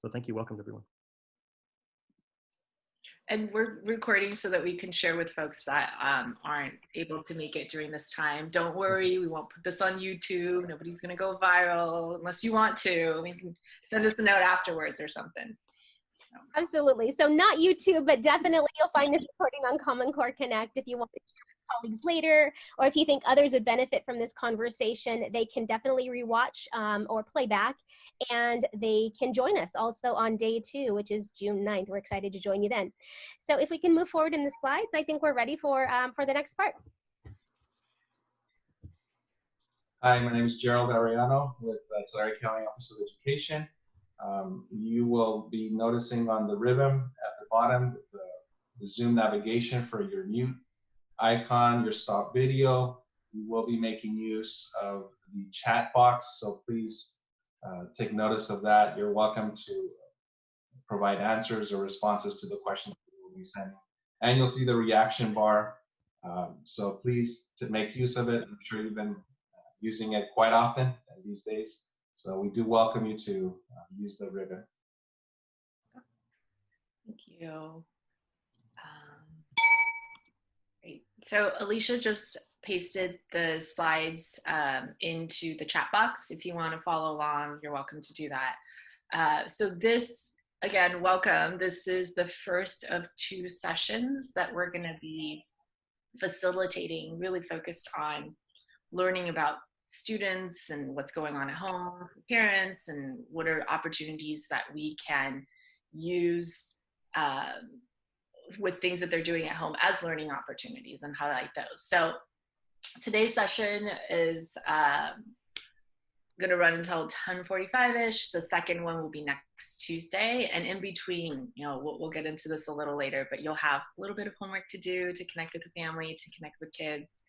So thank you. Welcome, everyone. And we're recording so that we can share with folks that aren't able to make it during this time. Don't worry, we won't put this on YouTube. Nobody's going to go viral unless you want to. You can send us a note afterwards or something. Absolutely. So not YouTube, but definitely you'll find this recording on Common Core Connect if you want to share with colleagues later, or if you think others would benefit from this conversation, they can definitely rewatch or play back, and they can join us also on day 2, which is June 9th. We're excited to join you then. So if we can move forward in the slides, I think we're ready for the next part. Hi, my name is Gerald Ariano with Tulare County Office of Education. You will be noticing on the ribbon at the bottom the Zoom navigation for your mute icon, your stop video. We will be making use of the chat box, so please take notice of that. You're welcome to provide answers or responses to the questions that we'll be sending. And you'll see the reaction bar, so please to make use of it. I'm sure you've been using it quite often these days. So we do welcome you to use the ribbon. Thank you. Great. So Alicia just pasted the slides into the chat box. If you want to follow along, you're welcome to do that. So this, again, welcome. This is the first of 2 sessions that we're going to be facilitating, really focused on learning about students and what's going on at home for parents, and what are opportunities that we can use with things that they're doing at home as learning opportunities, and highlight those. So today's session is going to run until 10:45-ish. The second one will be next Tuesday, and in between, you know, we'll get into this a little later, but you'll have a little bit of homework to do to connect with the family, to connect with kids.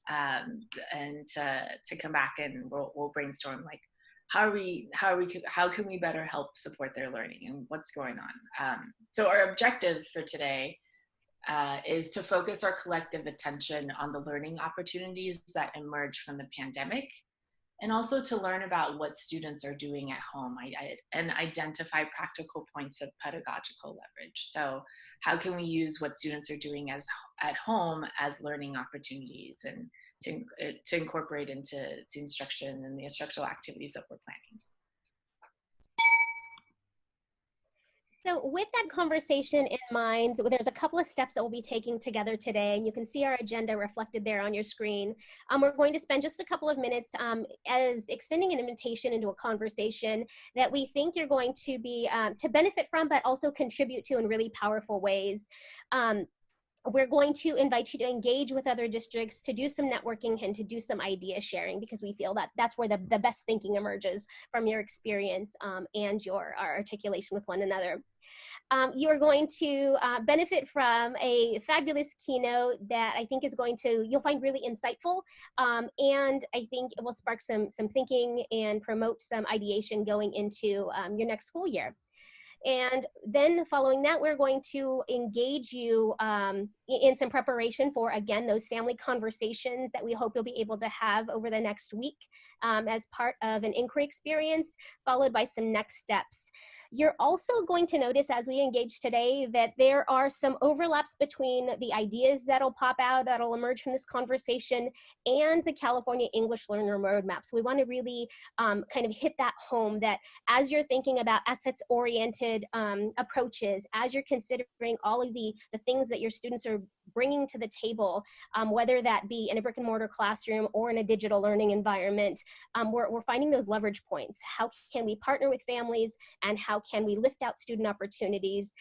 And to come back and we'll brainstorm, like how can we better help support their learning and what's going on. So our objectives for today is to focus our collective attention on the learning opportunities that emerge from the pandemic, and also to learn about what students are doing at home and identify practical points of pedagogical leverage. So how can we use what students are doing at home as learning opportunities, and to incorporate into instruction and the instructional activities that we're planning. So with that conversation in mind, there's a couple of steps that we'll be taking together today, and you can see our agenda reflected there on your screen. We're going to spend just a couple of minutes as extending an invitation into a conversation that we think you're going to be to benefit from, but also contribute to in really powerful ways. We're going to invite you to engage with other districts, to do some networking, and to do some idea sharing, because we feel that that's where the best thinking emerges from your experience and your articulation with one another. You're going to benefit from a fabulous keynote that I think is you'll find really insightful, and I think it will spark some thinking and promote some ideation going into your next school year. And then following that, we're going to engage you in some preparation for, again, those family conversations that we hope you'll be able to have over the next week as part of an inquiry experience, followed by some next steps. You're also going to notice as we engage today that there are some overlaps between the ideas that'll pop out, that'll emerge from this conversation, and the California English Learner Roadmap. So we want to really kind of hit that home, that as you're thinking about assets-oriented approaches, as you're considering all of the things that your students are bringing to the table, whether that be in a brick and mortar classroom or in a digital learning environment, we're finding those leverage points. How can we partner with families, and how can we lift out student opportunities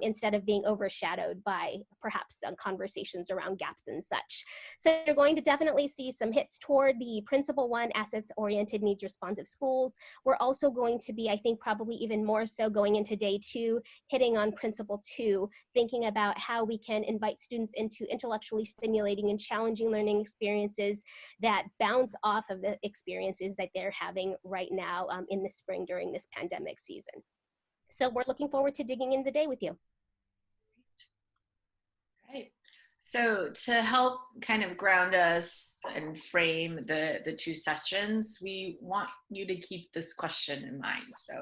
instead of being overshadowed by perhaps some conversations around gaps and such. So you're going to definitely see some hits toward the principle 1, assets-oriented, needs-responsive schools. We're also going to be, I think, probably even more so going into day 2, hitting on principle 2, thinking about how we can invite students into intellectually stimulating and challenging learning experiences that bounce off of the experiences that they're having right now in the spring during this pandemic season. So we're looking forward to digging in the day with you. Great. So to help kind of ground us and frame the 2 sessions, we want you to keep this question in mind. So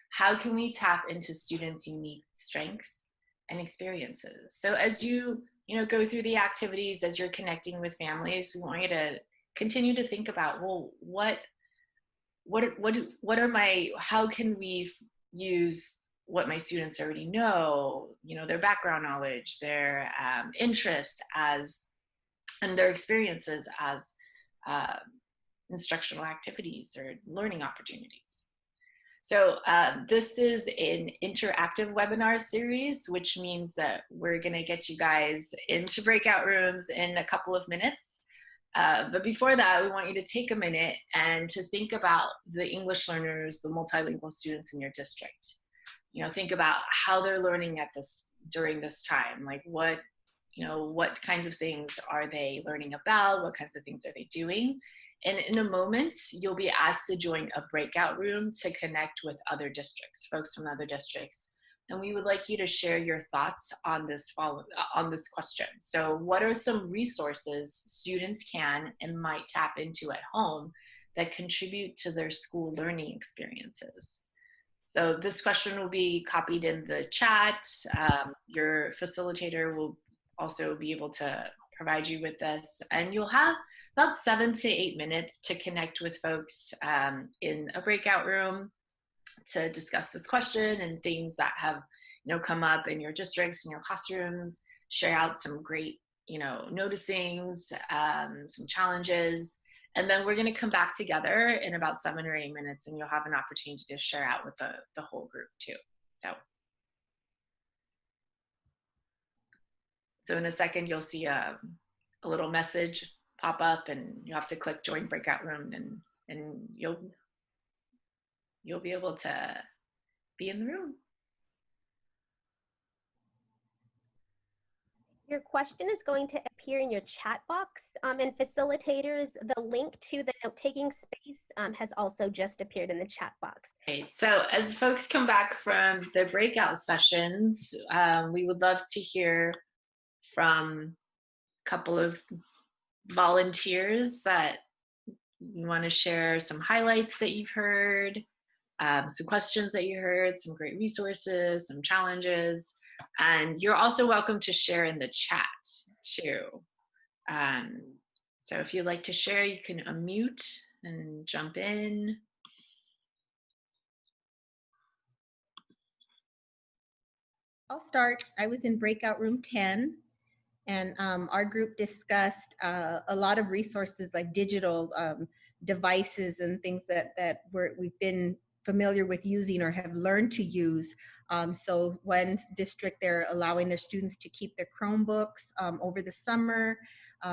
how can we tap into students' unique strengths and experiences? So as you go through the activities, as you're connecting with families, we want you to continue to think about, well, how can we use what my students already know, their background knowledge, their interests and their experiences as instructional activities or learning opportunities. So this is an interactive webinar series, which means that we're going to get you guys into breakout rooms in a couple of minutes. But before that, we want you to take a minute and to think about the English learners, the multilingual students in your district. Think about how they're learning during this time. Like what kinds of things are they learning about? What kinds of things are they doing? And in a moment, you'll be asked to join a breakout room to connect with other districts, folks from other districts. And we would like you to share your thoughts on this question. So what are some resources students can and might tap into at home that contribute to their school learning experiences? So this question will be copied in the chat. Your facilitator will also be able to provide you with this, and you'll have about 7 to 8 minutes to connect with folks in a breakout room to discuss this question and things that have come up in your districts and your classrooms, share out some great noticings, some challenges, and then we're going to come back together in about 7 or 8 minutes, and you'll have an opportunity to share out with the whole group too. So in a second, you'll see a little message pop up, and you have to click join breakout room, and you'll be able to be in the room. Your question is going to appear in your chat box, and facilitators, the link to the note-taking space has also just appeared in the chat box. Great. So as folks come back from the breakout sessions, we would love to hear from a couple of volunteers that you want to share some highlights that you've heard, some questions that you heard, some great resources, some challenges. And you're also welcome to share in the chat too. So if you'd like to share, you can unmute and jump in. I'll start. I was in breakout room 10, and our group discussed a lot of resources like digital devices and things that we've been familiar with using or have learned to use. So one district, they're allowing their students to keep their Chromebooks over the summer.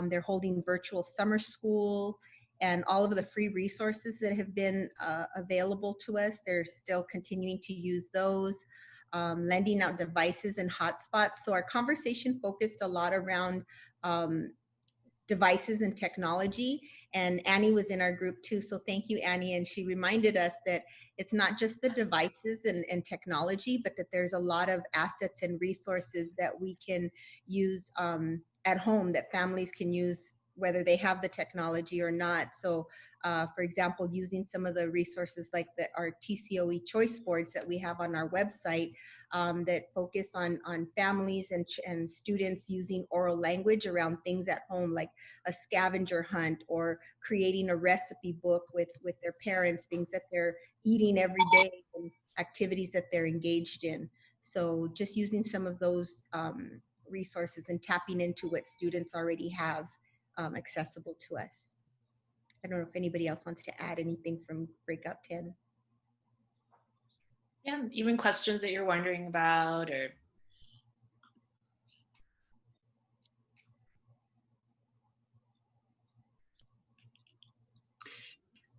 They're holding virtual summer school, and all of the free resources that have been available to us, they're still continuing to use those. Lending out devices and hotspots. So our conversation focused a lot around devices and technology, and Annie was in our group too, so thank you, Annie. And she reminded us that it's not just the devices and technology, but that there's a lot of assets and resources that we can use at home, that families can use whether they have the technology or not. So for example, using some of the resources like our TCOE choice boards that we have on our website that focus on families and students using oral language around things at home, like a scavenger hunt or creating a recipe book with their parents, things that they're eating every day and activities that they're engaged in. So just using some of those resources and tapping into what students already have accessible to us. I don't know if anybody else wants to add anything from breakout 10. Yeah, even questions that you're wondering about, or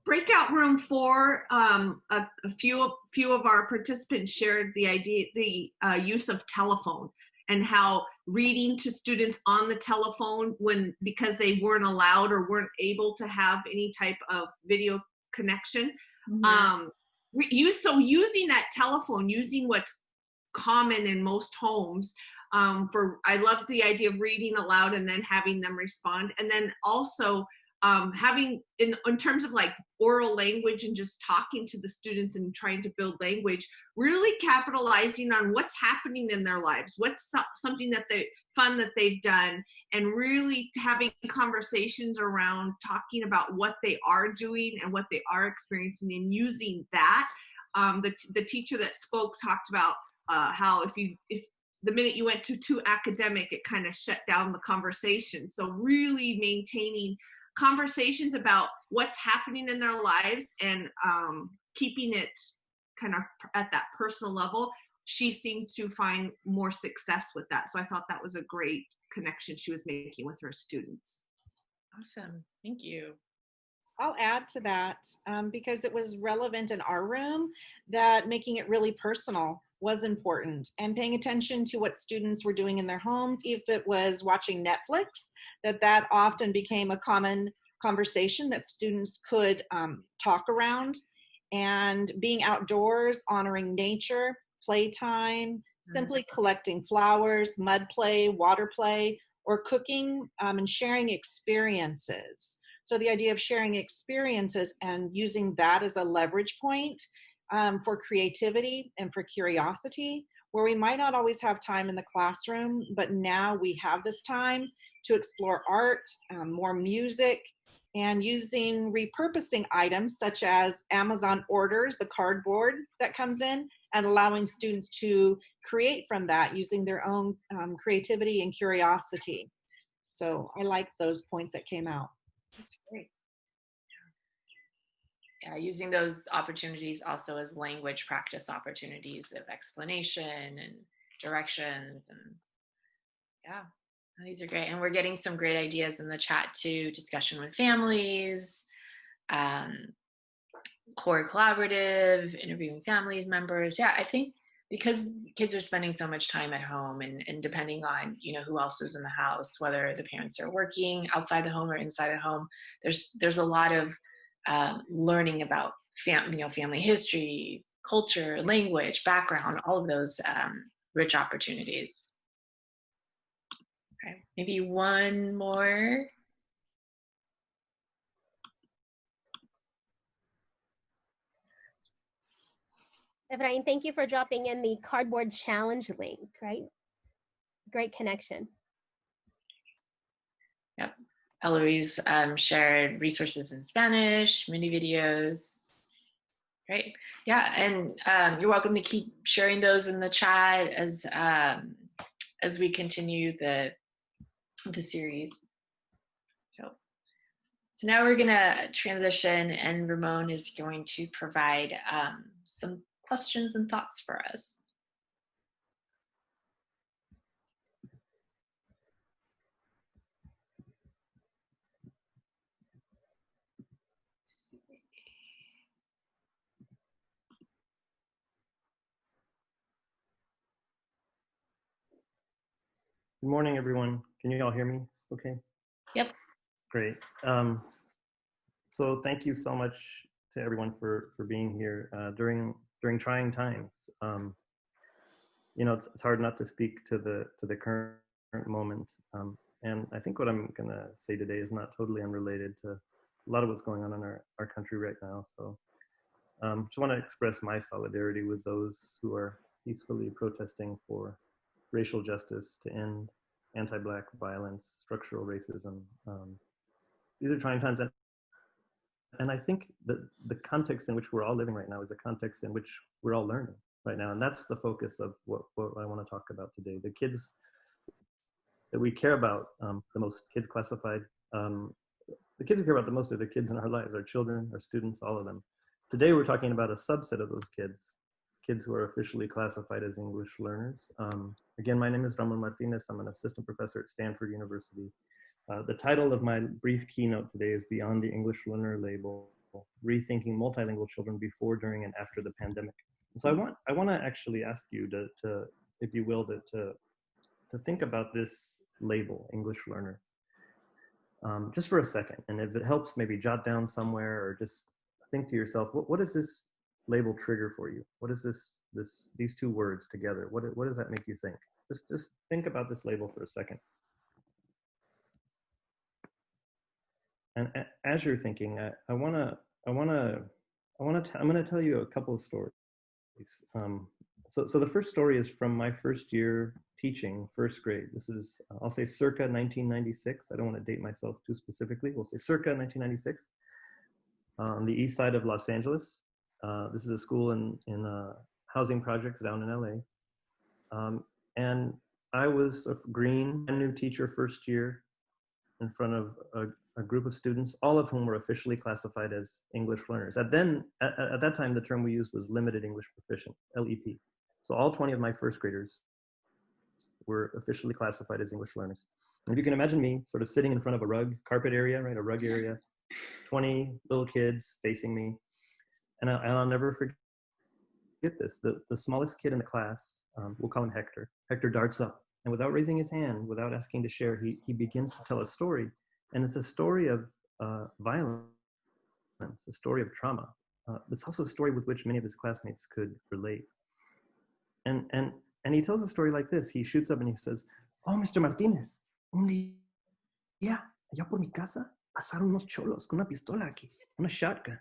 breakout room 4, a few of our participants shared the use of telephone and how reading to students on the telephone because they weren't allowed or weren't able to have any type of video connection. Mm-hmm. Using that telephone, using what's common in most homes, I love the idea of reading aloud and then having them respond. And then also having in terms of like oral language and just talking to the students and trying to build language, really capitalizing on what's happening in their lives, what's something that fun that they've done, and really having conversations around talking about what they are doing and what they are experiencing and using that. The teacher that spoke talked about how if the minute you went too academic, it kind of shut down the conversation. So really maintaining conversations about what's happening in their lives and keeping it kind of at that personal level. She seemed to find more success with that. So I thought that was a great connection she was making with her students. Awesome. Thank you. I'll add to that because it was relevant in our room that making it really personal was important, and paying attention to what students were doing in their homes, if it was watching Netflix, that often became a common conversation that students could talk around, and being outdoors, honoring nature, playtime, simply collecting flowers, mud play, water play, or cooking and sharing experiences. So the idea of sharing experiences and using that as a leverage point for creativity and for curiosity, where we might not always have time in the classroom, but now we have this time to explore art, more music, and using repurposing items such as Amazon orders, the cardboard that comes in, and allowing students to create from that using their own creativity and curiosity. So I like those points that came out. That's great. Yeah, using those opportunities also as language practice opportunities of explanation and directions. And yeah, these are great. And we're getting some great ideas in the chat too. Discussion with families, core collaborative, interviewing families members. Yeah, I think because kids are spending so much time at home and depending on, you know, who else is in the house, whether the parents are working outside the home or inside the home, there's a lot of learning about family history, culture, language, background, all of those rich opportunities. Okay, maybe one more. Efrain, thank you for dropping in the cardboard challenge link, right? Great connection. Yep. Eloise shared resources in Spanish, mini videos. Great. Yeah, and you're welcome to keep sharing those in the chat as we continue the series. So now we're gonna transition, and Ramon is going to provide some questions and thoughts for us. Good morning, everyone. Can you all hear me okay? Yep. Great. So thank you so much to everyone for being here during trying times. You know, it's hard not to speak to the current moment. And I think what I'm gonna say today is not totally unrelated to a lot of what's going on in our country right now. So just want to express my solidarity with those who are peacefully protesting for racial justice to end anti-Black violence, structural racism. These are trying times, and I think that the context in which we're all living right now is a context in which we're all learning right now, and that's the focus of what I want to talk about today. The kids that we care about the most, kids classified, the kids we care about the most are the kids in our lives, our children, our students, all of them. Today we're talking about a subset of those kids who are officially classified as English learners. Again, my name is Ramon Martinez. I'm an assistant professor at Stanford University. The title of my brief keynote today is Beyond the English Learner Label, Rethinking Multilingual Children Before, During, and After the Pandemic. And so I want to actually ask you to if you will, to think about this label, English learner, just for a second. And if it helps, maybe jot down somewhere or just think to yourself, what does this label trigger for you? What is these two words together? What does that make you think? Just think about this label for a second. And as you're thinking, I'm gonna tell you a couple of stories. So the first story is from my first year teaching, first grade. This is, I'll say circa 1996. I don't want to date myself too specifically. We'll say circa 1996 on the east side of Los Angeles. This is a school in housing projects down in LA. And I was a green, new teacher first year in front of a group of students, all of whom were officially classified as English learners. At that time, the term we used was limited English proficient, LEP. So all 20 of my first graders were officially classified as English learners. And you can imagine me sort of sitting in front of a rug, carpet area, right, a rug area, 20 little kids facing me. And I'll never forget this. The smallest kid in the class, we'll call him Hector. Hector darts up, and without raising his hand, without asking to share, he begins to tell a story. And it's a story of violence, a story of trauma. It's also a story with which many of his classmates could relate. And he tells a story like this. He shoots up and he says, "Oh, Mr. Martinez, un día, allá por mi casa, pasaron unos cholos con una pistola aquí, una shotgun."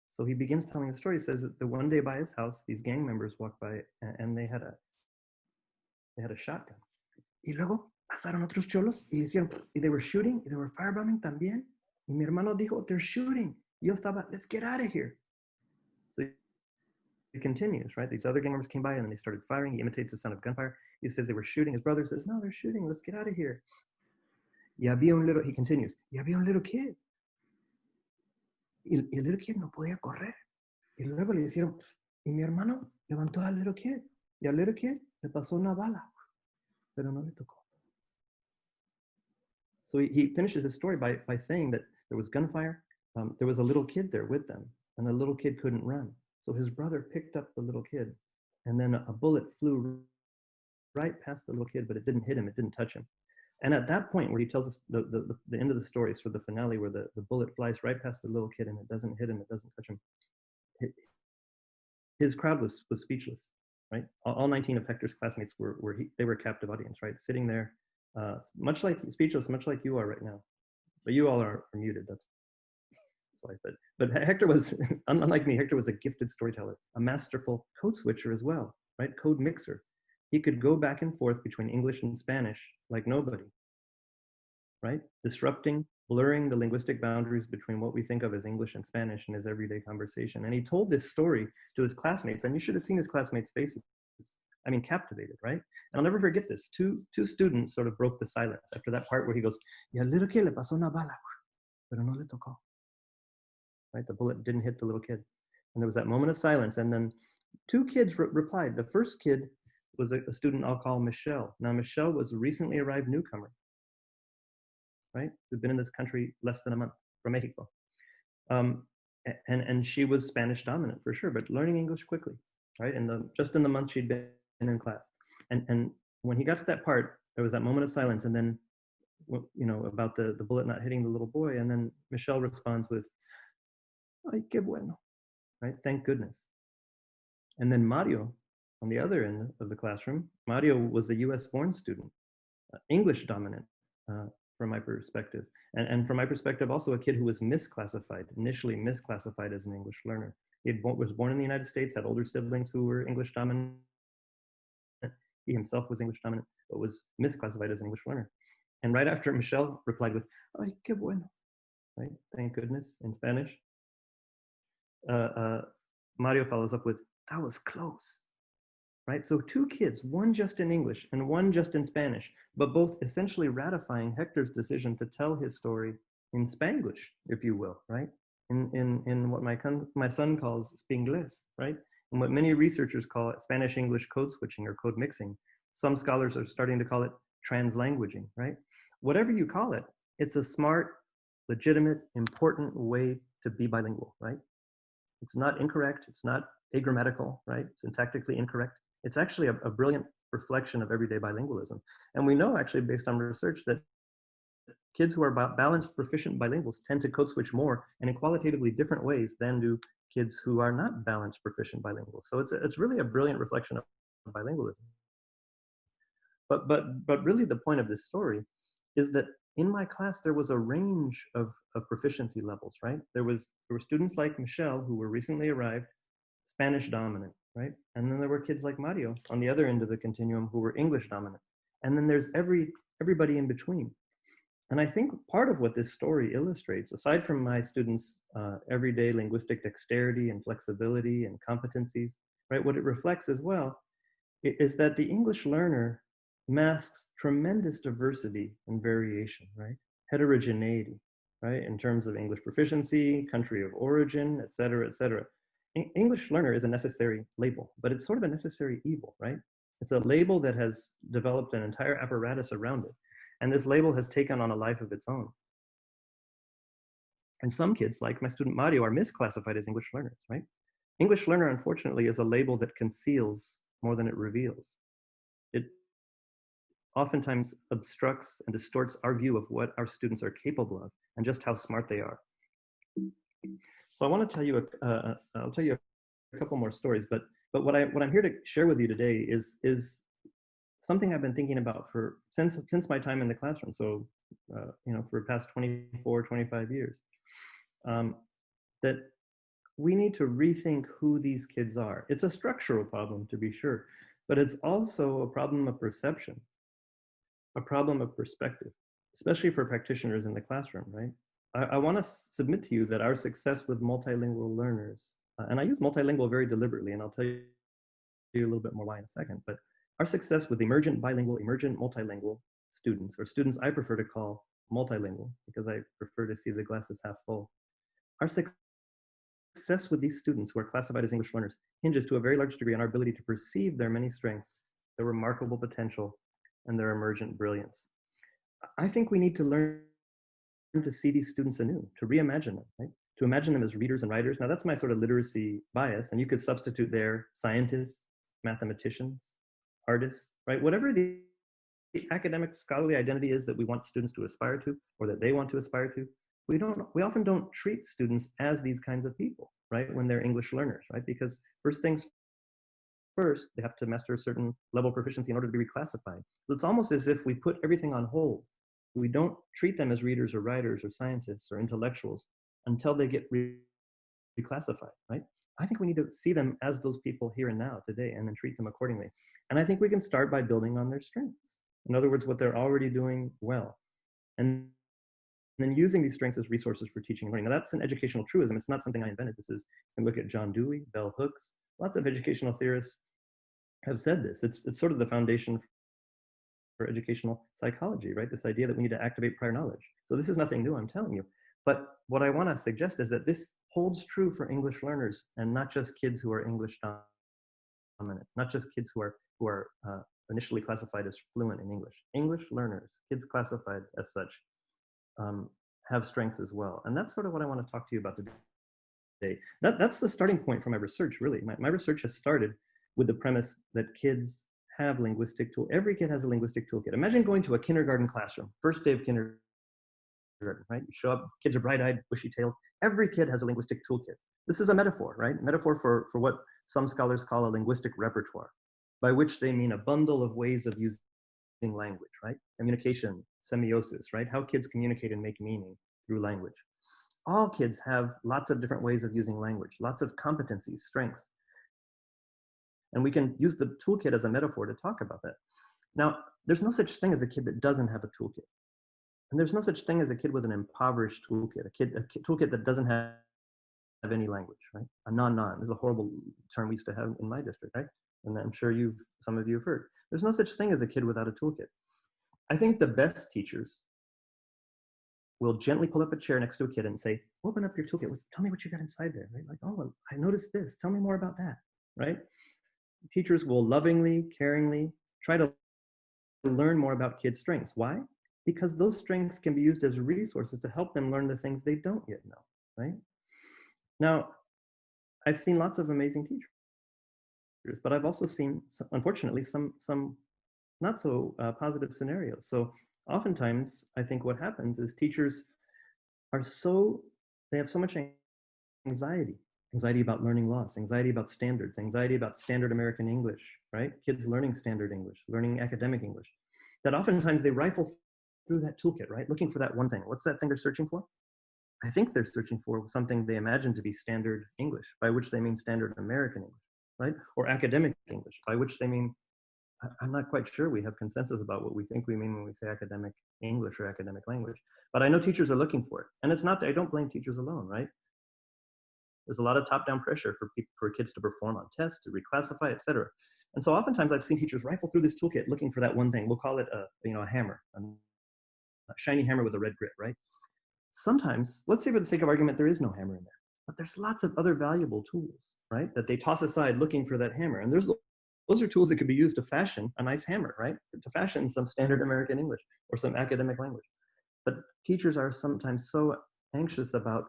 So he begins telling the story. He says that the one day by his house, these gang members walked by and they had a shotgun. Y luego pasaron otros cholos y hicieron, y they were shooting, y they were firebombing también. Y mi hermano dijo, "They're shooting." Y yo estaba, "Let's get out of here." So it continues, right? These other gang members came by and then they started firing. He imitates the sound of gunfire. He says they were shooting. His brother says, "No, they're shooting. Let's get out of here." Y había un little, he continues, y había un little kid. Y el little kid no podía correr. Y luego le hicieron, y mi hermano levantó al little kid. Y al little kid le pasó una bala, pero no le tocó. So he finishes his story by saying that there was gunfire. There was a little kid there with them, and the little kid couldn't run. So his brother picked up the little kid, and then a bullet flew right past the little kid, but it didn't hit him, it didn't touch him. And at that point where he tells us the end of the story, so the finale where the bullet flies right past the little kid and it doesn't hit him, it doesn't touch him, his crowd was speechless, right? All 19 of Hector's classmates they were a captive audience, right? Sitting there, much like speechless, much like you are right now. But you all are muted, that's why. But Hector was, unlike me, Hector was a gifted storyteller, a masterful code switcher as well, right? Code mixer. He could go back and forth between English and Spanish like nobody, right? Disrupting, blurring the linguistic boundaries between what we think of as English and Spanish in his everyday conversation. And he told this story to his classmates, and you should have seen his classmates' faces. I mean, captivated, right? And I'll never forget this. Two students sort of broke the silence after that part where he goes, "Y al little kid le pasó una bala, pero no le tocó." Right? The bullet didn't hit the little kid. And there was that moment of silence. And then two kids replied. The first kid was a student I'll call Michelle. Now, Michelle was a recently arrived newcomer, right? Who'd been in this country less than a month, from Mexico. And she was Spanish dominant for sure, but learning English quickly, right? Just in the month she'd been in class. And when he got to that part, there was that moment of silence, and then, you know, about the bullet not hitting the little boy, and then Michelle responds with, "Ay, qué bueno," right? Thank goodness. And then Mario, on the other end of the classroom, Mario was a US-born student, English dominant from my perspective. And from my perspective, also a kid who was initially misclassified as an English learner. He was born in the United States, had older siblings who were English dominant. He himself was English dominant, but was misclassified as an English learner. And right after, Michelle replied with, "Ay, qué bueno," right? Thank goodness in Spanish. Mario follows up with, "That was close," right? So two kids, one just in English and one just in Spanish, but both essentially ratifying Hector's decision to tell his story in Spanglish, if you will, right? In what my son calls Spingles, right? And what many researchers call it Spanish-English code switching or code mixing. Some scholars are starting to call it translanguaging, right? Whatever you call it, it's a smart, legitimate, important way to be bilingual, right? It's not incorrect. It's not agrammatical, right? Syntactically incorrect. It's actually a brilliant reflection of everyday bilingualism. And we know actually based on research that kids who are balanced, proficient bilinguals tend to code switch more and in qualitatively different ways than do kids who are not balanced, proficient bilinguals. So it's really a brilliant reflection of bilingualism. But really the point of this story is that in my class, there was a range of proficiency levels, right? There were students like Michelle who were recently arrived, Spanish dominant, right? And then there were kids like Mario on the other end of the continuum who were English dominant. And then there's everybody in between. And I think part of what this story illustrates, aside from my students' everyday linguistic dexterity and flexibility and competencies, right? What it reflects as well is that the English learner masks tremendous diversity and variation, right? Heterogeneity, right? In terms of English proficiency, country of origin, et cetera, et cetera. English learner is a necessary label, but it's sort of a necessary evil, right? It's a label that has developed an entire apparatus around it. And this label has taken on a life of its own. And some kids, like my student Mario, are misclassified as English learners, right? English learner, unfortunately, is a label that conceals more than it reveals. It oftentimes obstructs and distorts our view of what our students are capable of and just how smart they are. So I want to tell you, I'll tell you a couple more stories, but what I'm here to share with you today is something I've been thinking about since my time in the classroom. So, for the past 24, 25 years, that we need to rethink who these kids are. It's a structural problem, to be sure, but it's also a problem of perception, a problem of perspective, especially for practitioners in the classroom, right? I want to submit to you that our success with multilingual learners, and I use multilingual very deliberately, and I'll tell you a little bit more why in a second, but our success with emergent bilingual, emergent multilingual students, or students I prefer to call multilingual because I prefer to see the glass as half full. Our success with these students who are classified as English learners hinges to a very large degree on our ability to perceive their many strengths, their remarkable potential, and their emergent brilliance. I think we need to learn to see these students anew, to reimagine them, right? To imagine them as readers and writers. Now that's my sort of literacy bias, and you could substitute there scientists, mathematicians, artists, right? Whatever the academic scholarly identity is that we want students to aspire to, or that they want to aspire to, we often don't treat students as these kinds of people, right? When they're English learners, right? Because first things first, they have to master a certain level of proficiency in order to be reclassified. So it's almost as if we put everything on hold. We don't treat them as readers or writers or scientists or intellectuals until they get reclassified, right? I think we need to see them as those people here and now today and then treat them accordingly. And I think we can start by building on their strengths. In other words, what they're already doing well. And then using these strengths as resources for teaching and learning. Now that's an educational truism. It's not something I invented. You can look at John Dewey, Bell Hooks. Lots of educational theorists have said this. It's sort of the foundation for educational psychology, right? This idea that we need to activate prior knowledge. So this is nothing new, I'm telling you. But what I want to suggest is that this holds true for English learners and not just kids who are English dominant, not just kids who are initially classified as fluent in English. English learners, kids classified as such, have strengths as well. And that's sort of what I want to talk to you about today. That's the starting point for my research, really. My research has started with the premise that kids have linguistic tool. Every kid has a linguistic toolkit. Imagine going to a kindergarten classroom, first day of kindergarten, right? You show up, kids are bright-eyed, bushy-tailed. Every kid has a linguistic toolkit. This is a metaphor, right? Metaphor for what some scholars call a linguistic repertoire, by which they mean a bundle of ways of using language, right? Communication, semiosis, right? How kids communicate and make meaning through language. All kids have lots of different ways of using language, lots of competencies, strengths. And we can use the toolkit as a metaphor to talk about that. Now, there's no such thing as a kid that doesn't have a toolkit. And there's no such thing as a kid with an impoverished toolkit, a toolkit that doesn't have any language, right? A non-non. This is a horrible term we used to have in my district, right? And I'm sure some of you have heard. There's no such thing as a kid without a toolkit. I think the best teachers will gently pull up a chair next to a kid and say, open up your toolkit. Tell me what you got inside there, right? Like, oh, I noticed this. Tell me more about that, right? Teachers will lovingly, caringly try to learn more about kids' strengths. Why? Because those strengths can be used as resources to help them learn the things they don't yet know, right? Now, I've seen lots of amazing teachers, but I've also seen, unfortunately, some not so positive scenarios. So oftentimes, I think what happens is teachers they have so much anxiety about learning loss, anxiety about standards, anxiety about standard American English, right? Kids learning standard English, learning academic English, that oftentimes they rifle through that toolkit, right? Looking for that one thing. What's that thing they're searching for? I think they're searching for something they imagine to be standard English, by which they mean standard American English, right? Or academic English, by which they mean, I'm not quite sure we have consensus about what we think we mean when we say academic English or academic language. But I know teachers are looking for it. And it's not, I don't blame teachers alone, right? There's a lot of top-down pressure for kids to perform on tests, to reclassify, et cetera. And so oftentimes I've seen teachers rifle through this toolkit looking for that one thing. We'll call it a hammer, a shiny hammer with a red grit, right? Sometimes, let's say for the sake of argument, there is no hammer in there, but there's lots of other valuable tools, right? That they toss aside looking for that hammer. And those are tools that could be used to fashion a nice hammer, right? To fashion some standard American English or some academic language. But teachers are sometimes so anxious about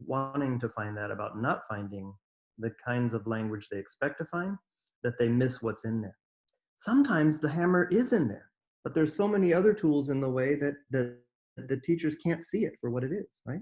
wanting to find that, about not finding the kinds of language they expect to find, that they miss what's in there. Sometimes the hammer is in there, but there's so many other tools in the way that the teachers can't see it for what it is, right?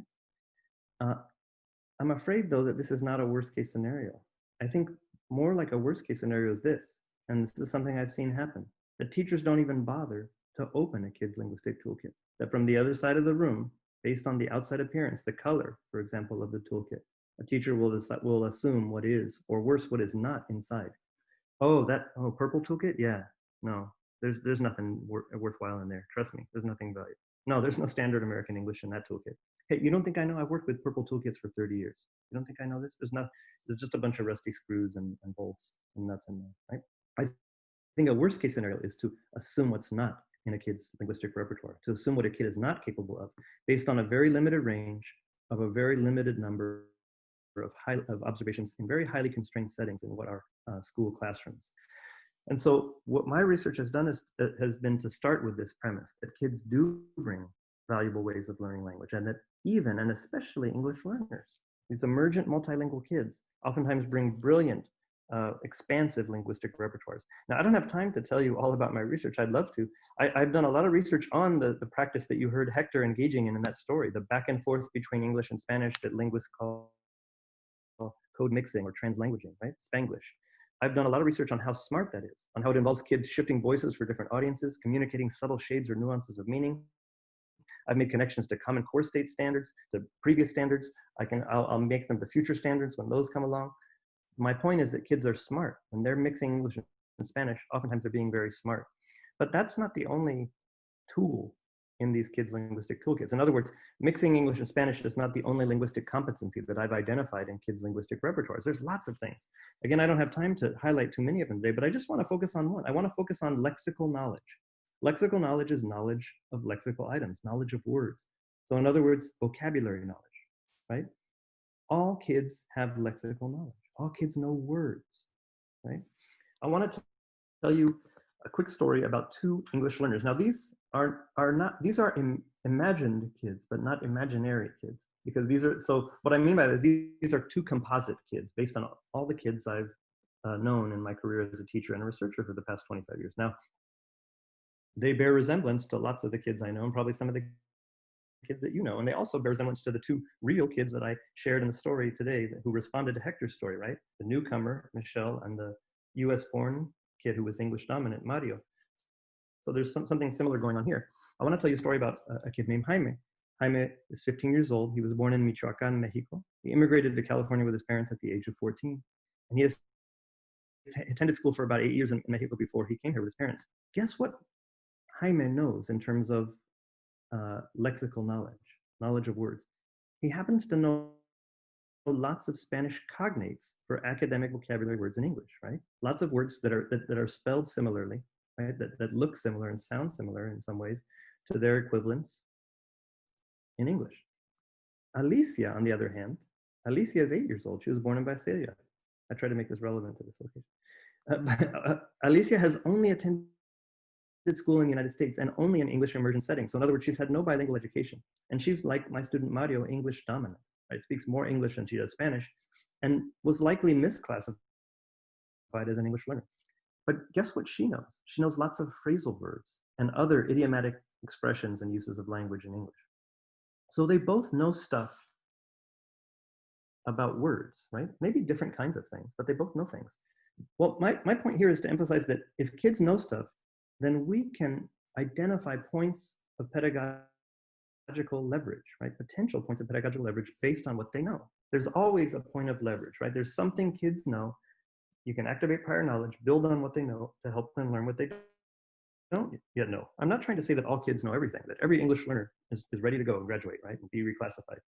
I'm afraid, though, that this is not a worst case scenario. I think more like a worst case scenario is this, and this is something I've seen happen, that teachers don't even bother to open a kid's linguistic toolkit, that from the other side of the room, based on the outside appearance, the color, for example, of the toolkit, a teacher will assume what is, or worse, what is not inside. Oh, purple toolkit? Yeah, no, there's nothing worthwhile in there. Trust me, there's nothing valuable. No, there's no standard American English in that toolkit. Hey, you don't think I know? I've worked with purple toolkits for 30 years. You don't think I know this? There's just a bunch of rusty screws and bolts and nuts in there, right? I think a worst case scenario is to assume what's not in a kid's linguistic repertoire, to assume what a kid is not capable of based on a very limited range of a very limited number of observations in very highly constrained settings in what are school classrooms. And so what my research has done has been to start with this premise that kids do bring valuable ways of learning language, and that even and especially English learners, these emergent multilingual kids, oftentimes bring brilliant, expansive linguistic repertoires. Now, I don't have time to tell you all about my research. I'd love to. I've done a lot of research on the practice that you heard Hector engaging in that story, the back and forth between English and Spanish that linguists call code mixing or translanguaging, right? Spanglish. I've done a lot of research on how smart that is, on how it involves kids shifting voices for different audiences, communicating subtle shades or nuances of meaning. I've made connections to Common Core state standards, to previous standards. I'll make them to future standards when those come along. My point is that kids are smart. When they're mixing English and Spanish, oftentimes they're being very smart. But that's not the only tool in these kids' linguistic toolkits. In other words, mixing English and Spanish is not the only linguistic competency that I've identified in kids' linguistic repertoires. There's lots of things. Again, I don't have time to highlight too many of them today, but I just want to focus on one. I want to focus on lexical knowledge. Lexical knowledge is knowledge of lexical items, knowledge of words. So in other words, vocabulary knowledge, right? All kids have lexical knowledge. All kids know words, right? I want to tell you a quick story about two English learners. Now these are imagined kids, but not imaginary kids, because so what I mean by this, these are two composite kids based on all the kids I've known in my career as a teacher and a researcher for the past 25 years. Now, they bear resemblance to lots of the kids I know, and probably some of the kids that you know, and they also bear resemblance to the two real kids that I shared in the story today who responded to Hector's story, right? The newcomer, Michelle, and the US-born kid who was English dominant, Mario. So there's something similar going on here. I want to tell you a story about a kid named Jaime. Jaime is 15 years old. He was born in Michoacán, Mexico. He immigrated to California with his parents at the age of 14. And he has attended school for about 8 years in Mexico before he came here with his parents. Guess what Jaime knows in terms of lexical knowledge of words? He happens to know lots of Spanish cognates for academic vocabulary words in English, right? Lots of words that are spelled similarly, right? That look similar and sound similar in some ways to their equivalents in English. Alicia, on the other hand, Alicia is 8 years old. She was born in Visalia. I try to make this relevant to this location. Alicia has only attended school in the United States and only in English immersion settings. So in other words, she's had no bilingual education. And she's, like my student Mario, English dominant, right? Speaks more English than she does Spanish, and was likely misclassified as an English learner. But guess what she knows? She knows lots of phrasal verbs and other idiomatic expressions and uses of language in English. So they both know stuff about words, right? Maybe different kinds of things, but they both know things. Well, my point here is to emphasize that if kids know stuff, then we can identify points of pedagogical leverage, right? Potential points of pedagogical leverage based on what they know. There's always a point of leverage, right? There's something kids know. You can activate prior knowledge, build on what they know to help them learn what they don't yet know. I'm not trying to say that all kids know everything, that every English learner is ready to go and graduate, right? And be reclassified.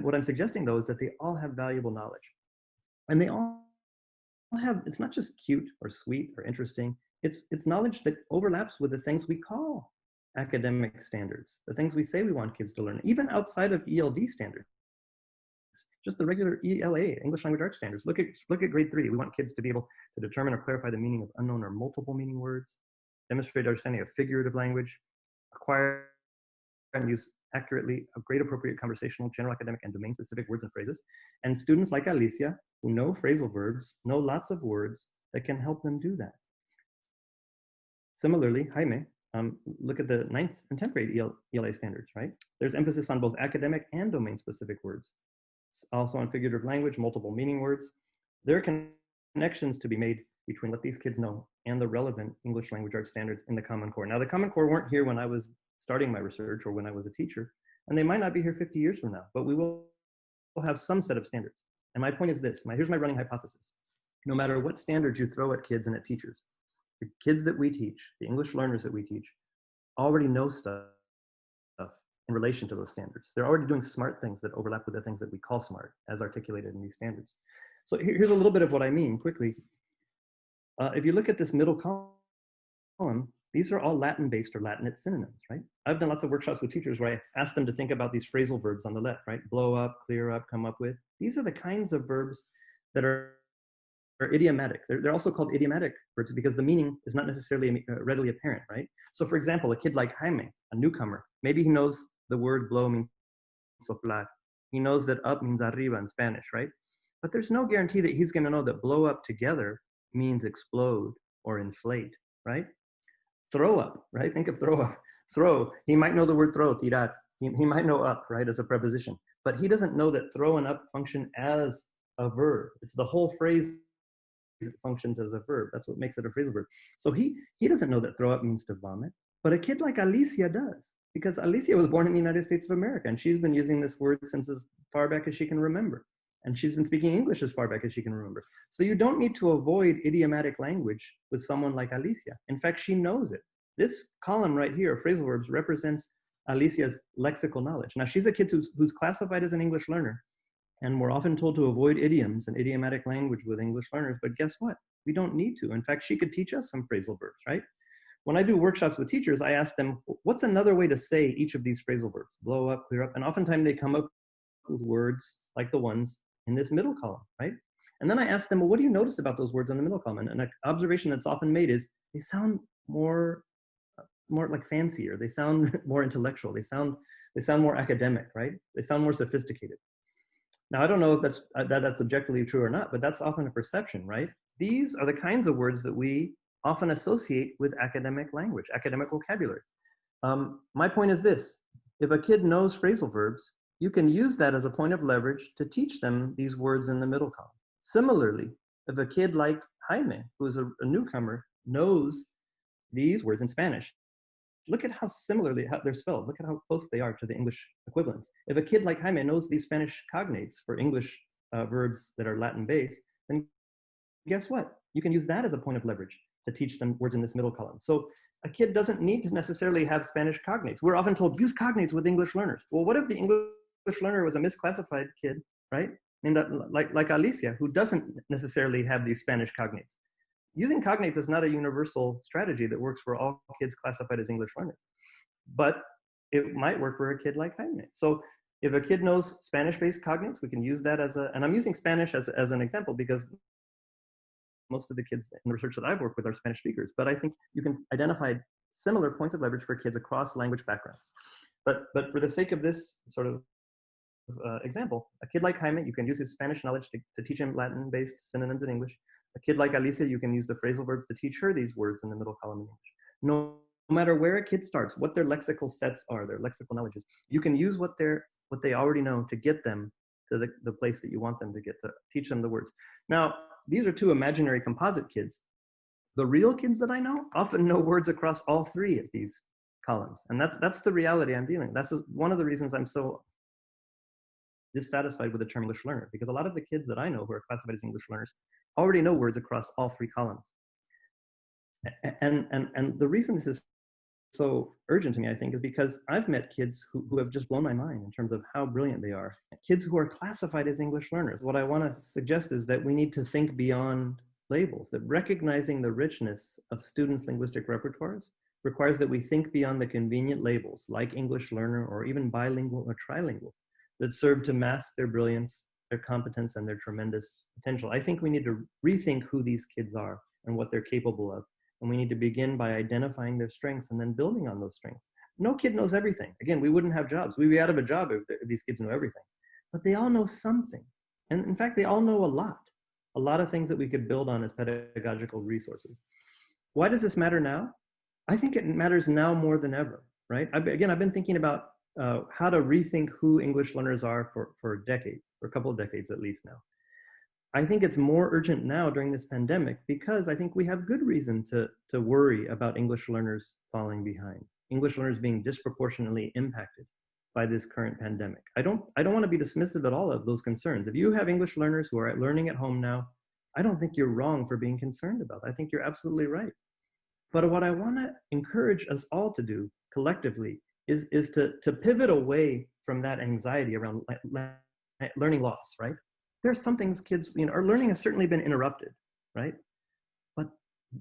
What I'm suggesting though is that they all have valuable knowledge. And they all have, it's not just cute or sweet or interesting, it's knowledge that overlaps with the things we call academic standards, the things we say we want kids to learn, even outside of ELD standards. Just the regular ELA, English Language Arts standards. Look at grade 3. We want kids to be able to determine or clarify the meaning of unknown or multiple meaning words, demonstrate understanding of figurative language, acquire and use accurately a grade appropriate conversational, general academic, and domain specific words and phrases. And students like Alicia, who know phrasal verbs, know lots of words that can help them do that. Similarly, Jaime, look at the 9th and 10th grade ELA standards, right? There's emphasis on both academic and domain specific words. Also on figurative language, multiple meaning words. There are connections to be made between what these kids know and the relevant English Language Arts standards in the Common Core. Now, the Common Core weren't here when I was starting my research or when I was a teacher, and they might not be here 50 years from now, but we will have some set of standards. And my point is this, here's my running hypothesis. No matter what standards you throw at kids and at teachers, the kids that we teach, the English learners that we teach, already know stuff in relation to those standards. They're already doing smart things that overlap with the things that we call smart, as articulated in these standards. So here's a little bit of what I mean quickly. If you look at this middle column, these are all Latin-based or Latinate synonyms, right? I've done lots of workshops with teachers where I ask them to think about these phrasal verbs on the left, right? Blow up, clear up, come up with. These are the kinds of verbs that are idiomatic. They're also called idiomatic verbs because the meaning is not necessarily readily apparent, right? So for example, a kid like Jaime, a newcomer, maybe he knows the word blow means soplar. He knows that up means arriba in Spanish, right? But there's no guarantee that he's gonna know that blow up together means explode or inflate, right? Throw up, right? Think of throw up. Throw, he might know the word throw, tirar. He might know up, right, as a preposition, but he doesn't know that throw and up function as a verb. It's the whole phrase that functions as a verb. That's what makes it a phrasal verb. So he doesn't know that throw up means to vomit, but a kid like Alicia does, because Alicia was born in the United States of America, and she's been using this word since as far back as she can remember. And she's been speaking English as far back as she can remember. So you don't need to avoid idiomatic language with someone like Alicia. In fact, she knows it. This column right here, phrasal verbs, represents Alicia's lexical knowledge. Now, she's a kid who's classified as an English learner, and we're often told to avoid idioms and idiomatic language with English learners, but guess what? We don't need to. In fact, she could teach us some phrasal verbs, right? When I do workshops with teachers, I ask them, what's another way to say each of these phrasal verbs? Blow up, clear up, and oftentimes they come up with words like the ones in this middle column, right? And then I ask them, well, what do you notice about those words in the middle column? And an observation that's often made is they sound more like fancier. They sound more intellectual. They sound more academic, right? They sound more sophisticated. Now, I don't know if that's objectively true or not, but that's often a perception, right? These are the kinds of words that we often associate with academic language, academic vocabulary. My point is this: if a kid knows phrasal verbs, you can use that as a point of leverage to teach them these words in the middle column. Similarly, if a kid like Jaime, who is a newcomer, knows these words in Spanish, look at how similarly they're spelled. Look at how close they are to the English equivalents. If a kid like Jaime knows these Spanish cognates for English verbs that are Latin-based, then guess what? You can use that as a point of leverage to teach them words in this middle column. So a kid doesn't need to necessarily have Spanish cognates. We're often told, use cognates with English learners. Well, what if the English learner was a misclassified kid, right? And that, like Alicia, who doesn't necessarily have these Spanish cognates. Using cognates is not a universal strategy that works for all kids classified as English learners, but it might work for a kid like Jaime. So if a kid knows Spanish-based cognates, we can use that and I'm using Spanish as an example because most of the kids in the research that I've worked with are Spanish speakers, but I think you can identify similar points of leverage for kids across language backgrounds. But for the sake of this sort of example, a kid like Jaime, you can use his Spanish knowledge to teach him Latin-based synonyms in English. A kid like Alicia, you can use the phrasal verbs to teach her these words in the middle column in English. No matter where a kid starts, what their lexical sets are, their lexical knowledges, you can use what they already know to get them to the place that you want them to get, to teach them the words. Now, these are two imaginary composite kids. The real kids that I know often know words across all three of these columns. And that's the reality I'm dealing with. That's one of the reasons I'm so dissatisfied with the term English learner, because a lot of the kids that I know who are classified as English learners already know words across all 3 columns. And the reason this is so urgent to me, I think, is because I've met kids who have just blown my mind in terms of how brilliant they are. Kids who are classified as English learners. What I want to suggest is that we need to think beyond labels, that recognizing the richness of students' linguistic repertoires requires that we think beyond the convenient labels like English learner or even bilingual or trilingual that serve to mask their brilliance, their competence, and their tremendous potential. I think we need to rethink who these kids are and what they're capable of. And we need to begin by identifying their strengths and then building on those strengths. No kid knows everything. Again, we wouldn't have jobs. We'd be out of a job if these kids know everything. But they all know something. And in fact, they all know a lot of things that we could build on as pedagogical resources. Why does this matter now? I think it matters now more than ever, right? I've been thinking about how to rethink who English learners are for decades, for a couple of decades at least now. I think it's more urgent now during this pandemic because I think we have good reason to worry about English learners falling behind, English learners being disproportionately impacted by this current pandemic. I don't want to be dismissive at all of those concerns. If you have English learners who are learning at home now, I don't think you're wrong for being concerned about that. I think you're absolutely right. But what I want to encourage us all to do collectively is to pivot away from that anxiety around learning loss, right? There's some things kids, our learning has certainly been interrupted, right? But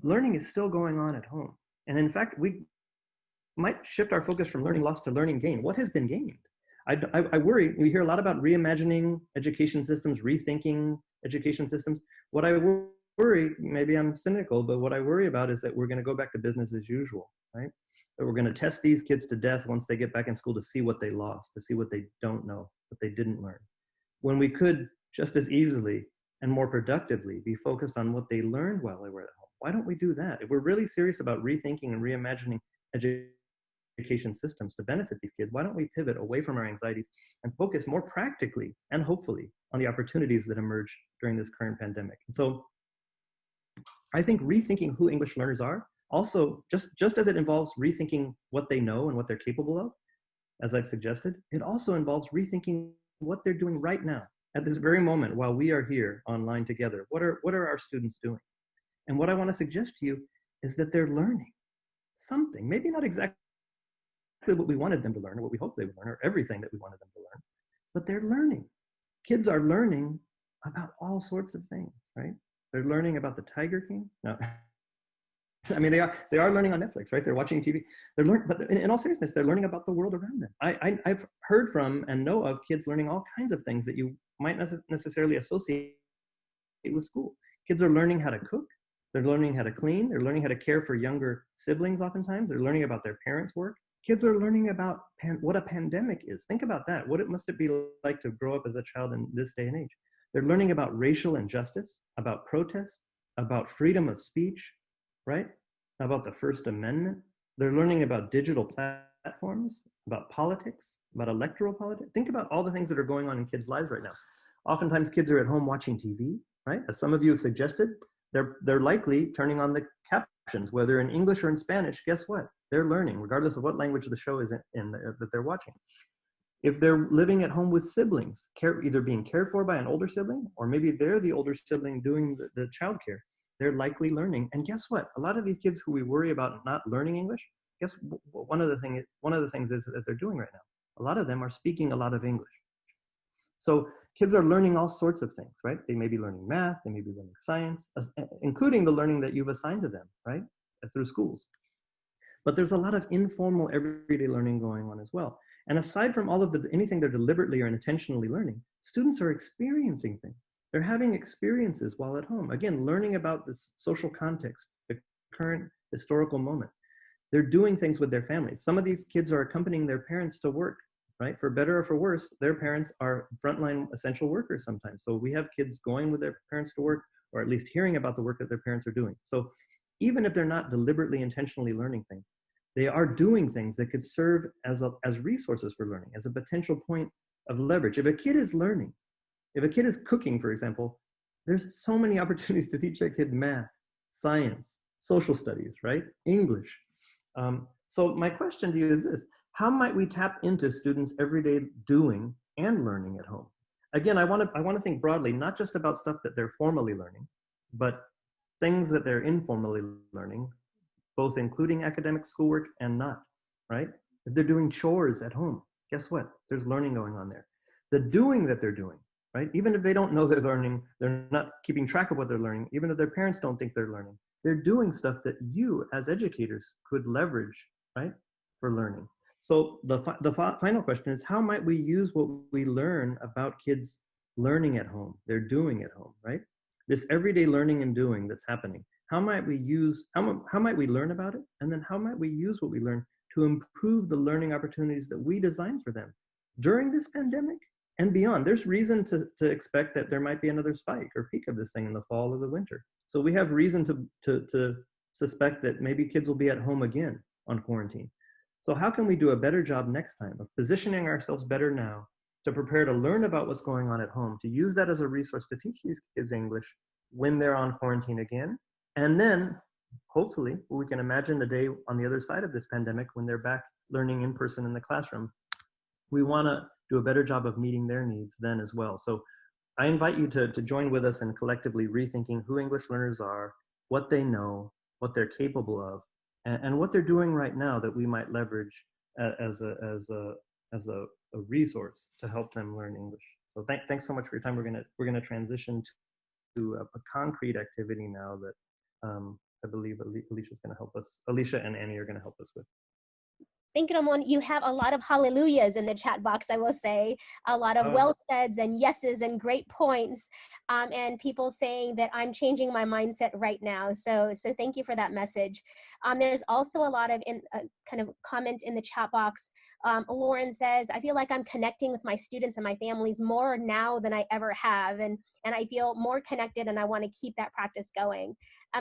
learning is still going on at home. And in fact, we might shift our focus from learning loss to learning gain. What has been gained? I worry, we hear a lot about reimagining education systems, rethinking education systems. What I worry, maybe I'm cynical, but what I worry about is that we're going to go back to business as usual, right? That we're going to test these kids to death once they get back in school to see what they lost, to see what they don't know, what they didn't learn. When we could just as easily and more productively be focused on what they learned while they were at home. Why don't we do that? If we're really serious about rethinking and reimagining education systems to benefit these kids, why don't we pivot away from our anxieties and focus more practically and hopefully on the opportunities that emerge during this current pandemic? And so I think rethinking who English learners are, also just as it involves rethinking what they know and what they're capable of, as I've suggested, it also involves rethinking what they're doing right now. At this very moment, while we are here online together, what are our students doing? And what I want to suggest to you is that they're learning something, maybe not exactly what we wanted them to learn or what we hoped they would learn or everything that we wanted them to learn, but they're learning. Kids are learning about all sorts of things, right? They're learning about the Tiger King. No, I mean, they are learning on Netflix, right? They're watching TV. They're learning, but in all seriousness, they're learning about the world around them. I've heard from and know of kids learning all kinds of things that you might not necessarily associate with school. Kids are learning how to cook. They're learning how to clean. They're learning how to care for younger siblings oftentimes. They're learning about their parents' work. Kids are learning about what a pandemic is. Think about that. What must it be like to grow up as a child in this day and age? They're learning about racial injustice, about protest, about freedom of speech, right? About the First Amendment. They're learning about digital platforms, about politics, about electoral politics. Think about all the things that are going on in kids' lives right now. Oftentimes kids are at home watching TV, right? As some of you have suggested, they're likely turning on the captions, whether in English or in Spanish. Guess what? They're learning, regardless of what language the show is in that they're watching. If they're living at home with siblings, either being cared for by an older sibling, or maybe they're the older sibling doing the childcare, they're likely learning. And guess what? A lot of these kids who we worry about not learning English, guess one of the things is that they're doing right now. A lot of them are speaking a lot of English. So kids are learning all sorts of things, right? They may be learning math, they may be learning science, including the learning that you've assigned to them, right? Through schools. But there's a lot of informal everyday learning going on as well. And aside from all of anything they're deliberately or intentionally learning, students are experiencing things. They're having experiences while at home. Again, learning about this social context, the current historical moment. They're doing things with their families. Some of these kids are accompanying their parents to work, right? For better or for worse, their parents are frontline essential workers sometimes. So we have kids going with their parents to work, or at least hearing about the work that their parents are doing. So even if they're not deliberately, intentionally learning things, they are doing things that could serve as resources for learning, as a potential point of leverage. If a kid is learning, if a kid is cooking, for example, there's so many opportunities to teach that kid math, science, social studies, right? English. So my question to you is this: how might we tap into students' everyday doing and learning at home? Again, I want to think broadly, not just about stuff that they're formally learning, but things that they're informally learning, both including academic schoolwork and not, right? If they're doing chores at home, guess what? There's learning going on there. The doing that they're doing, right? Even if they don't know they're learning, they're not keeping track of what they're learning, even if their parents don't think they're learning, they're doing stuff that you as educators could leverage, right, for learning. So the final question is, how might we use what we learn about kids learning at home, they're doing at home, right? This everyday learning and doing that's happening. How might we learn about it? And then how might we use what we learn to improve the learning opportunities that we design for them during this pandemic and beyond? There's reason to expect that there might be another spike or peak of this thing in the fall or the winter. So we have reason to suspect that maybe kids will be at home again on quarantine. So how can we do a better job next time of positioning ourselves better now to prepare to learn about what's going on at home, to use that as a resource to teach these kids English when they're on quarantine again? And then hopefully we can imagine a day on the other side of this pandemic when they're back learning in person in the classroom. We want to do a better job of meeting their needs then as well. So I invite you to join with us in collectively rethinking who English learners are, what they know, what they're capable of, and what they're doing right now that we might leverage as a resource to help them learn English. So thanks so much for your time. We're gonna transition to a concrete activity now that I believe Alicia's going to help us. Alicia and Annie are going to help us with. Thank you, Ramon. You have a lot of hallelujahs in the chat box, I will say. A lot of well saids and yeses and great points, and people saying that I'm changing my mindset right now. So thank you for that message. There's also a lot of kind of comment in the chat box. Lauren says, I feel like I'm connecting with my students and my families more now than I ever have, and I feel more connected, and I want to keep that practice going.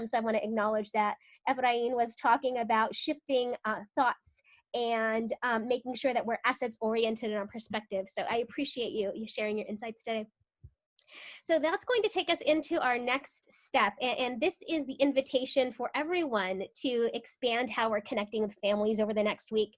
So I want to acknowledge that. Efrain was talking about shifting thoughts and making sure that we're assets oriented in our perspective. So I appreciate you sharing your insights today. So that's going to take us into our next step. And this is the invitation for everyone to expand how we're connecting with families over the next week.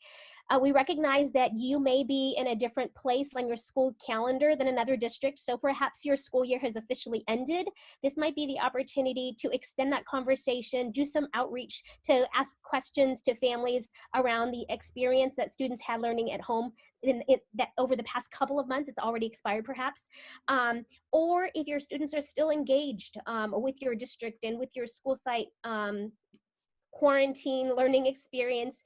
We recognize that you may be in a different place on your school calendar than another district, so perhaps your school year has officially ended. This might be the opportunity to extend that conversation, do some outreach, to ask questions to families around the experience that students had learning at home that over the past couple of months. It's already expired perhaps. Or if your students are still engaged with your district and with your school site quarantine learning experience,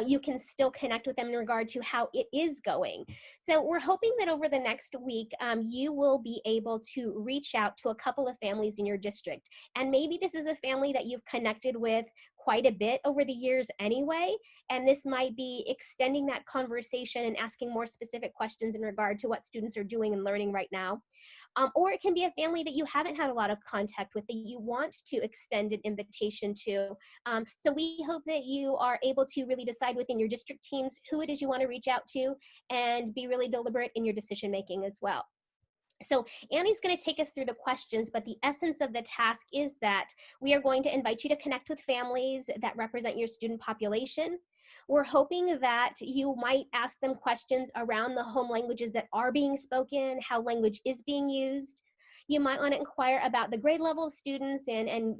you can still connect with them in regard to how it is going. So we're hoping that over the next week, you will be able to reach out to a couple of families in your district. And maybe this is a family that you've connected with quite a bit over the years anyway, and this might be extending that conversation and asking more specific questions in regard to what students are doing and learning right now. Or it can be a family that you haven't had a lot of contact with that you want to extend an invitation to. So we hope that you are able to really decide within your district teams who it is you want to reach out to and be really deliberate in your decision making as well. So Annie's going to take us through the questions, but the essence of the task is that we are going to invite you to connect with families that represent your student population. We're hoping that you might ask them questions around the home languages that are being spoken, how language is being used. You might want to inquire about the grade level of students and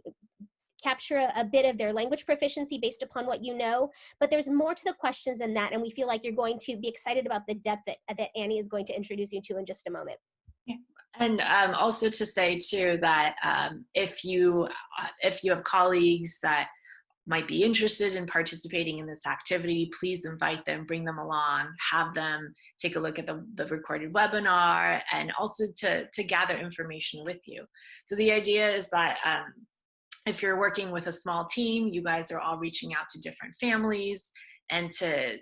capture a bit of their language proficiency based upon what you know, but there's more to the questions than that, and we feel like you're going to be excited about the depth that Annie is going to introduce you to in just a moment. And also to say too that if you have colleagues that might be interested in participating in this activity, please invite them, bring them along, have them take a look at the recorded webinar, and also to gather information with you. So the idea is that if you're working with a small team, you guys are all reaching out to different families, and to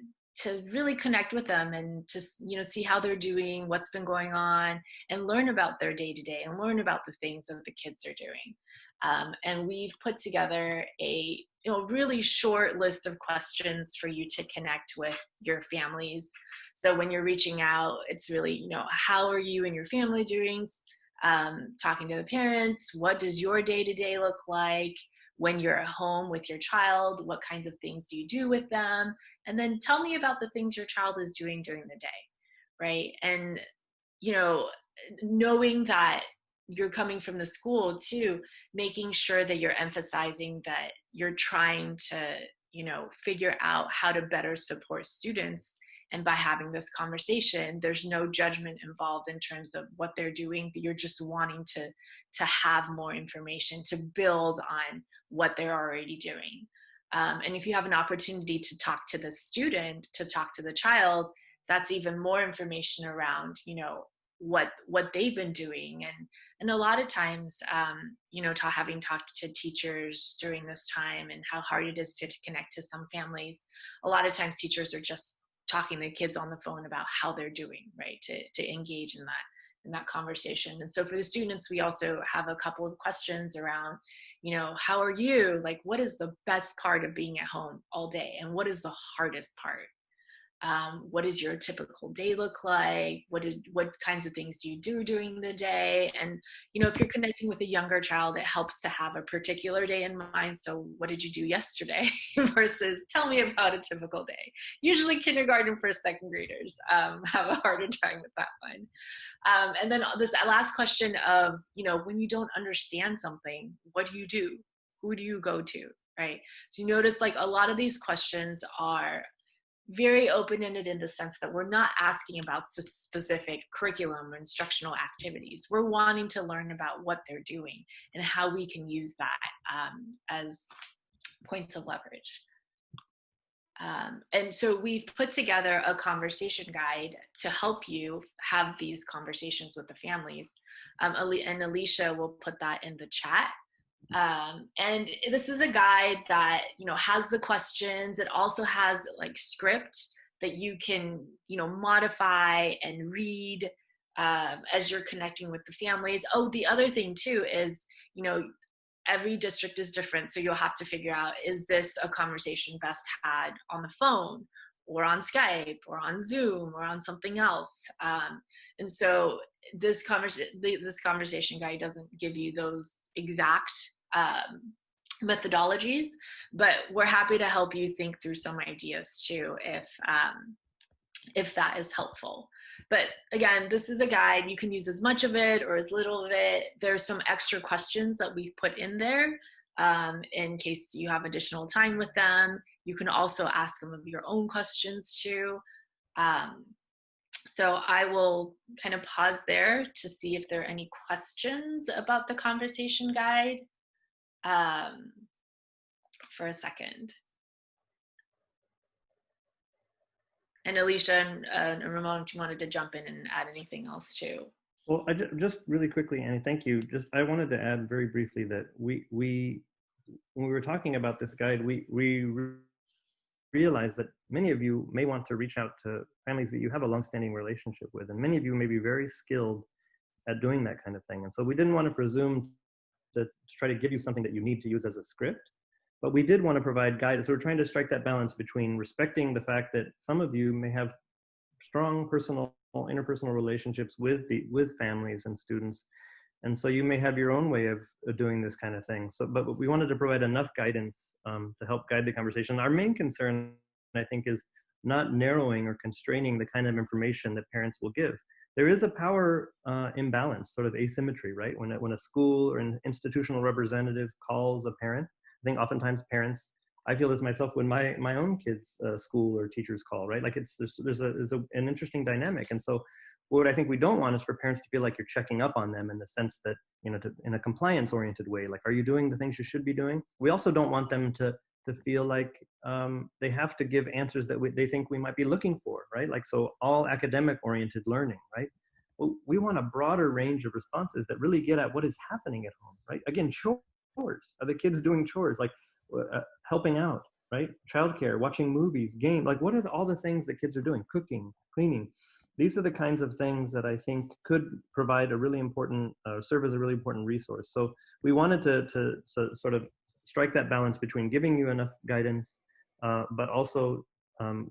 really connect with them and to see how they're doing, what's been going on, and learn about their day-to-day and learn about the things that the kids are doing. And we've put together a really short list of questions for you to connect with your families. So when you're reaching out, it's really, how are you and your family doing? Talking to the parents, what does your day-to-day look like? when you're at home with your child, what kinds of things do you do with them? And then tell me about the things your child is doing during the day, right? And, you know, knowing that you're coming from the school too, making sure that you're emphasizing that you're trying to, you know, figure out how to better support students. And by having this conversation, there's no judgment involved in terms of what they're doing. You're just wanting to have more information to build on what they're already doing. And if you have an opportunity to talk to the student, to talk to the child, that's even more information around, you know, what they've been doing. And a lot of times, you know, having talked to teachers during this time and how hard it is to connect to some families, a lot of times teachers are just talking to kids on the phone about how they're doing, right, to engage in that conversation. And so for the students, we also have a couple of questions around, you know, how are you? Like, what is the best part of being at home all day? And what is the hardest part? What does your typical day look like? What kinds of things do you do during the day? And, you know, if you're connecting with a younger child, it helps to have a particular day in mind. So what did you do yesterday versus tell me about a typical day. Usually kindergarten, first, second graders have a harder time with that one. And then this last question of, you know, when you don't understand something, what do you do? Who do you go to, right? So you notice like a lot of these questions are very open-ended in the sense that we're not asking about specific curriculum or instructional activities. We're wanting to learn about what they're doing and how we can use that as points of leverage. And so we've put together a conversation guide to help you have these conversations with the families. And Alicia will put that in the chat. And this is a guide that, you know, has the questions. It also has like script that you can, you know, modify and read as you're connecting with the families. Oh, the other thing too is, you know, every district is different. So you'll have to figure out, is this a conversation best had on the phone or on Skype or on Zoom or on something else? And so this conversation guide doesn't give you those exact methodologies, but we're happy to help you think through some ideas too, if that is helpful. But again, this is a guide. You can use as much of it or as little of it. There's some extra questions that we've put in there in case you have additional time with them. You can also ask them of your own questions too. So I will kind of pause there to see if there are any questions about the conversation guide for a second. And Alicia and Ramon, if you wanted to jump in and add anything else too. Well, just really quickly, Annie, thank you. I wanted to add very briefly that we when we were talking about this guide, we realized that many of you may want to reach out to families that you have a longstanding relationship with, and many of you may be very skilled at doing that kind of thing. And so we didn't want to presume to try to give you something that you need to use as a script, but we did want to provide guidance. So we're trying to strike that balance between respecting the fact that some of you may have strong interpersonal relationships with families and students, and so you may have your own way of doing this kind of thing. So, but we wanted to provide enough guidance to help guide the conversation. Our main concern, I think, is not narrowing or constraining the kind of information that parents will give. There is a power imbalance, sort of asymmetry, right? When a school or an institutional representative calls a parent, I think oftentimes parents, I feel this myself when my own kids' school or teachers call, right? Like there's an interesting dynamic. And so what I think we don't want is for parents to feel like you're checking up on them in the sense that, you know, in a compliance-oriented way, like, are you doing the things you should be doing? We also don't want them to feel like they have to give answers that they think we might be looking for, right? Like, so all academic-oriented learning, right? Well, we want a broader range of responses that really get at what is happening at home, right? Again, chores. Are the kids doing chores? Like helping out, right? Childcare, watching movies, game. Like, what are all the things that kids are doing? Cooking, cleaning. These are the kinds of things that I think could provide a really important, serve as a really important resource. So we wanted to sort of strike that balance between giving you enough guidance, but also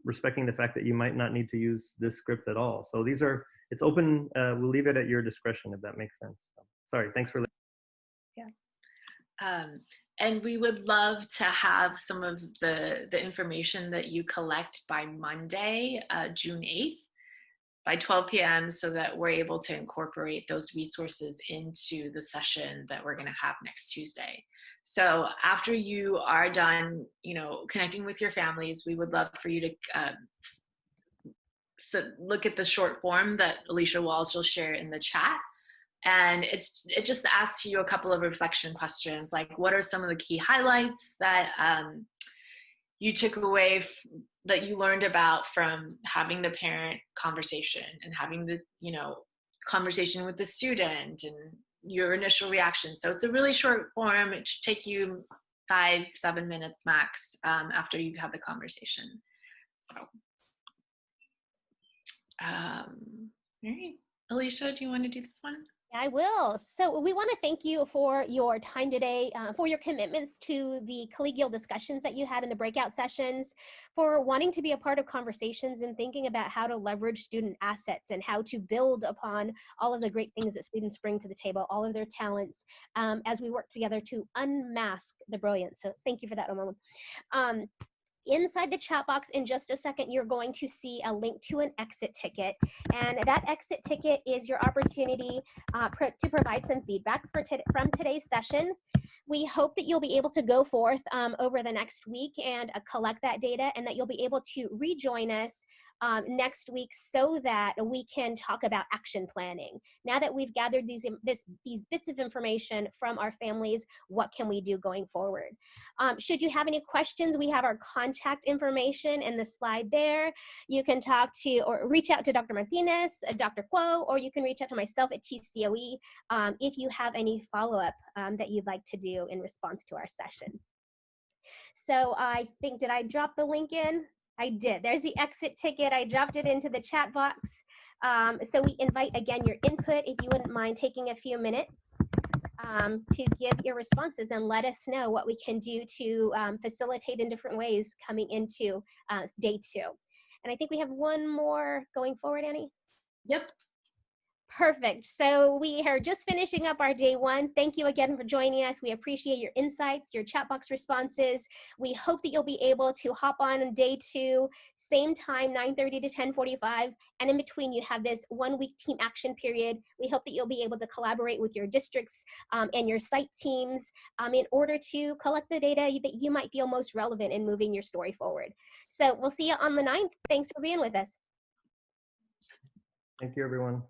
respecting the fact that you might not need to use this script at all. So it's open, we'll leave it at your discretion if that makes sense. Sorry, thanks for listening. Yeah. And we would love to have some of the information that you collect by Monday, June 8th, by 12 p.m. so that we're able to incorporate those resources into the session that we're going to have next Tuesday. So after you are done, connecting with your families, we would love for you to look at the short form that Alicia Walsh will share in the chat. And it just asks you a couple of reflection questions, like what are some of the key highlights that you took away that you learned about from having the parent conversation and having the conversation with the student and your initial reaction. So it's a really short form. It should take you 5-7 minutes max after you've had the conversation. So all right, Alicia, do you want to do this one? I will. So we want to thank you for your time today, for your commitments to the collegial discussions that you had in the breakout sessions, for wanting to be a part of conversations and thinking about how to leverage student assets and how to build upon all of the great things that students bring to the table, all of their talents, as we work together to unmask the brilliance. So thank you for that, Omar. Inside the chat box in just a second, you're going to see a link to an exit ticket. And that exit ticket is your opportunity to provide some feedback from today's session. We hope that you'll be able to go forth over the next week and collect that data, and that you'll be able to rejoin us next week so that we can talk about action planning. Now that we've gathered these bits of information from our families, what can we do going forward? Should you have any questions, we have our contact information in the slide there. You can talk to or reach out to Dr. Martinez, Dr. Kuo, or you can reach out to myself at TCOE if you have any follow-up that you'd like to do in response to our session. So I think, did I drop the link in? I did. There's the exit ticket. I dropped it into the chat box. So we invite, again, your input, if you wouldn't mind taking a few minutes to give your responses and let us know what we can do to facilitate in different ways coming into day 2. And I think we have one more going forward, Annie? Yep. Perfect. So we are just finishing up our day 1. Thank you again for joining us. We appreciate your insights, your chat box responses. We hope that you'll be able to hop on day 2, same time, 9:30 to 10:45. And in between, you have this 1-week team action period. We hope that you'll be able to collaborate with your districts and your site teams in order to collect the data that you might feel most relevant in moving your story forward. So we'll see you on the 9th. Thanks for being with us. Thank you, everyone.